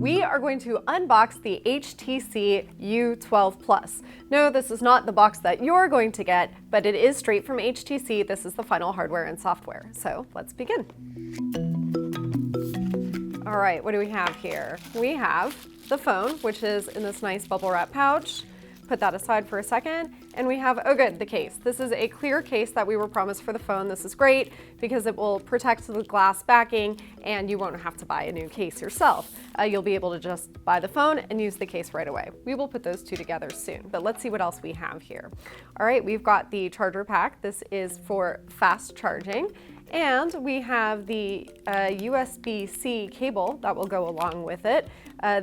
We are going to unbox the HTC U12 Plus. No, this is not the box that you're going to get, but it is straight from HTC. This is the final hardware and software. So let's begin. All right, what do we have here? We have the phone, which is in this nice bubble wrap pouch. Put that aside for a second. And we have ogle, the case. This is a clear case that we were promised for the phone. This is great because it will protect the glass backing and you won't have to buy a new case yourself. You'll be able to just buy the phone and use the case right away. We will put those two together soon, but let's see what else we have here. All right, we've got the charger pack. This is for fast charging. And we have the USB-C cable that will go along with it.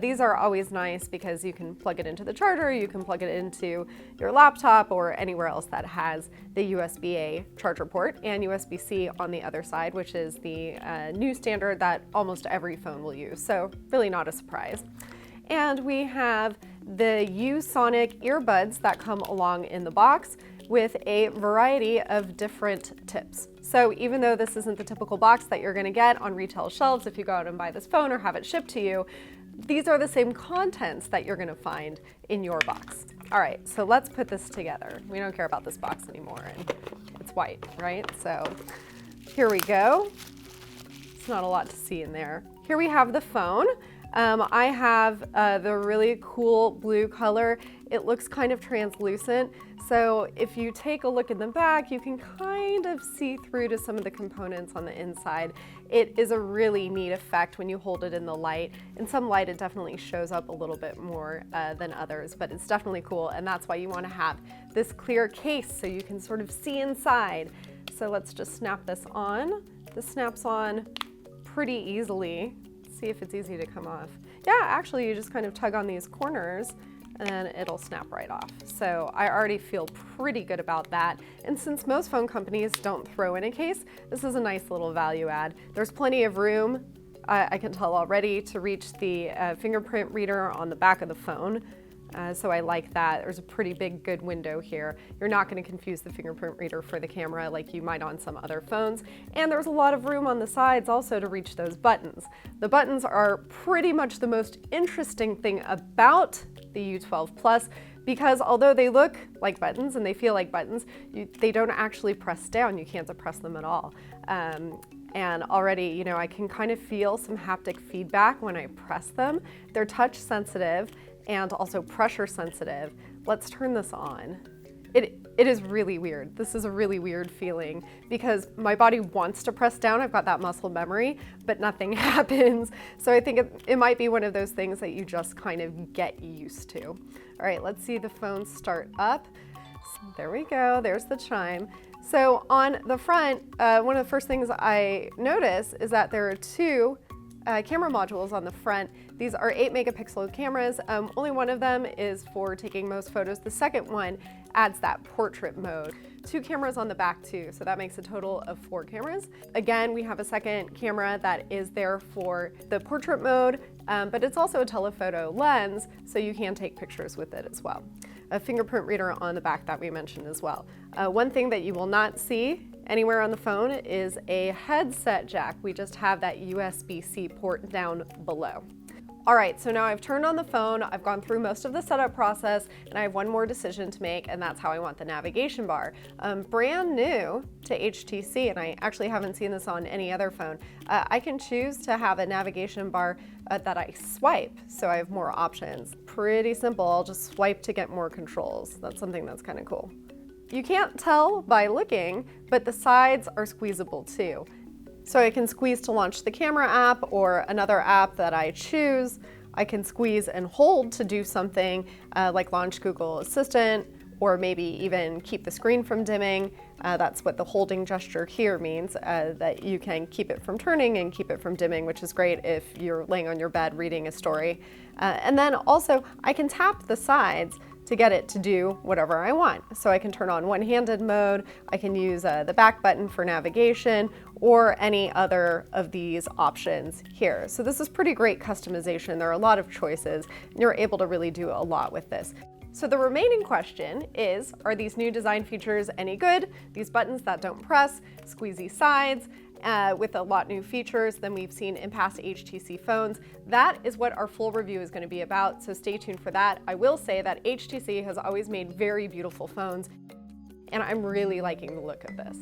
These are always nice because you can plug it into the charger, you can plug it into your laptop or anywhere else that has the USB-A charger port, and USB-C on the other side, which is the new standard that almost every phone will use. So really not a surprise. And we have the U-Sonic earbuds that come along in the box with a variety of different tips. So even though this isn't the typical box that you're gonna get on retail shelves if you go out and buy this phone or have it shipped to you, these are the same contents that you're gonna find in your box. All right, so let's put this together. We don't care about this box anymore, and it's white, right? So here we go. It's not a lot to see in there. Here we have the phone. I have the really cool blue color. It looks kind of translucent. So if you take a look in the back, you can kind of see through to some of the components on the inside. It is a really neat effect when you hold it in the light. In some light, it definitely shows up a little bit more than others, but it's definitely cool. And that's why you want to have this clear case so you can sort of see inside. So let's just snap this on. This snaps on pretty easily. See if it's easy to come off. Yeah, actually you just kind of tug on these corners and it'll snap right off. So I already feel pretty good about that. And since most phone companies don't throw in a case, this is a nice little value add. There's plenty of room, I can tell already, to reach the fingerprint reader on the back of the phone. So I like that. There's a pretty big good window here. You're not going to confuse the fingerprint reader for the camera like you might on some other phones. And there's a lot of room on the sides also to reach those buttons. The buttons are pretty much the most interesting thing about the U12 Plus because although they look like buttons and they feel like buttons, they don't actually press down. You can't depress them at all. And already, you know, I can kind of feel some haptic feedback when I press them. They're touch sensitive and also pressure sensitive. Let's turn this on. It is really weird. This is a really weird feeling because my body wants to press down. I've got that muscle memory, but nothing happens. So I think it might be one of those things that you just kind of get used to. All right, let's see the phone start up. So there we go, there's the chime. So on the front, one of the first things I notice is that there are two camera modules on the front. These are 8-megapixel cameras. Only one of them is for taking most photos. The second one adds that portrait mode. 2 cameras on the back too, so that makes a total of 4 cameras. Again, we have a second camera that is there for the portrait mode, but it's also a telephoto lens, so you can take pictures with it as well. A fingerprint reader on the back that we mentioned as well. One thing that you will not see anywhere on the phone is a headset jack. We just have that USB-C port down below. All right, so now I've turned on the phone, I've gone through most of the setup process, and I have one more decision to make, and that's how I want the navigation bar. Brand new to HTC, and I actually haven't seen this on any other phone, I can choose to have a navigation bar that I swipe, so I have more options. Pretty simple, I'll just swipe to get more controls. That's something that's kind of cool. You can't tell by looking, but the sides are squeezable too. So I can squeeze to launch the camera app or another app that I choose. I can squeeze and hold to do something like launch Google Assistant or maybe even keep the screen from dimming. That's what the holding gesture here means, that you can keep it from turning and keep it from dimming, which is great if you're laying on your bed reading a story. And then also I can tap the sides to get it to do whatever I want. So I can turn on one-handed mode, I can use the back button for navigation, or any other of these options here. So this is pretty great customization. There are a lot of choices, and you're able to really do a lot with this. So the remaining question is, are these new design features any good? These buttons that don't press, squeezy sides, with a lot new features than we've seen in past HTC phones. That is what our full review is going to be about, so stay tuned for that. I will say that HTC has always made very beautiful phones, and I'm really liking the look of this.